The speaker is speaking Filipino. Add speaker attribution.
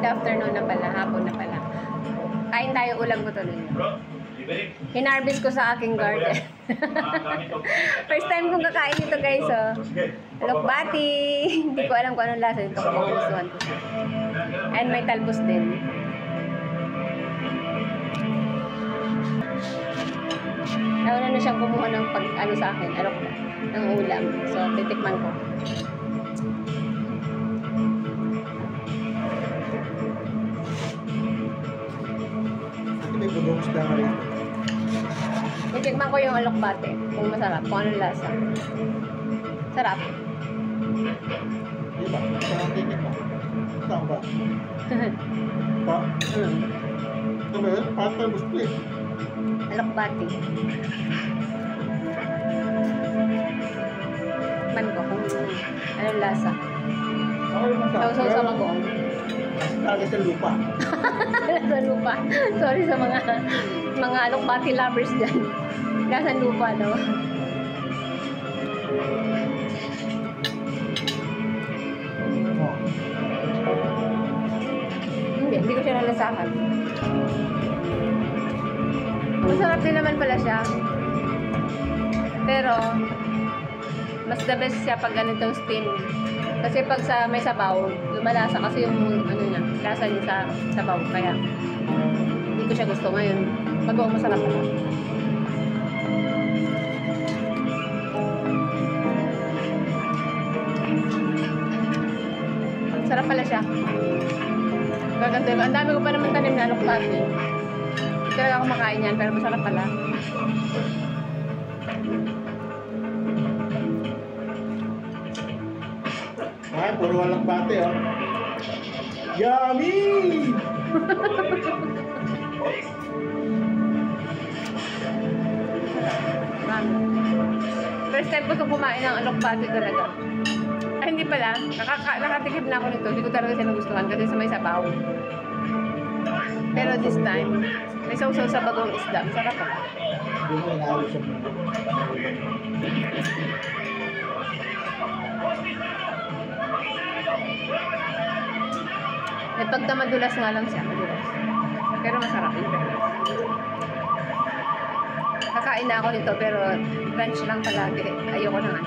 Speaker 1: good afternoon na pala, hapon na pala. Kain tayo, ulam ko tuloy. Hinarvest ko sa aking garden. First time kong kakain ito guys, oh. Alokbati. Hindi ko alam kung anong lasa ito, kung magustuhan ko siya. And may talbos din. Nauna na siyang kumuha ng pag-ano sa akin, alok na, ng ulam. So, titikman ko.
Speaker 2: May budong isda ka rin.
Speaker 1: Titikman ko yung alokbate, kung masarap, kung anong lasa. Sarap.
Speaker 2: Diba? Saan ticket mo? Saan ba? Pa? Ito ba yun? Patal mo split.
Speaker 1: Alokbate. Man ko kung anong lasa.
Speaker 2: Ako yung masarap.
Speaker 1: Sausaw sa magong.
Speaker 2: Lagi sa lupa.
Speaker 1: Lasa lupa. Sorry sa mga alokbate lovers dyan. Lasa lupa daw.
Speaker 2: Oh.
Speaker 1: Hindi ko siya nalasahan. Masarap din naman pala siya. Pero, mas the best siya pag ganitong steam. Kasi pag sa may sabaw, lumalasa kasi yung ano niya, lasa niya sa sabaw. Kaya, hindi ko siya gusto ngayon. Pag-uong masarap pala. Sarap pala siya. Gaganda ko. Ang dami ko pa naman tanim na alokbate. Hindi talaga ako makain yan, pero masarap pala.
Speaker 2: Ay, puro walang bate, oh. Yummy!
Speaker 1: First time ko itong kumain ng alokbate talaga. Ay, hindi pala. Nakatikim na ako nito. Hindi ko talaga siya nagustuhan kasi sa may sabaw. Pero this time, may sausaw sa bagong isda. Masarap pa.
Speaker 2: Hindi mo inaawit siya.
Speaker 1: May pagkamadulas nga lang siya. Madulas. Pero masarap. Kakain na ako nito pero crunch lang palagi. Ayoko na nga.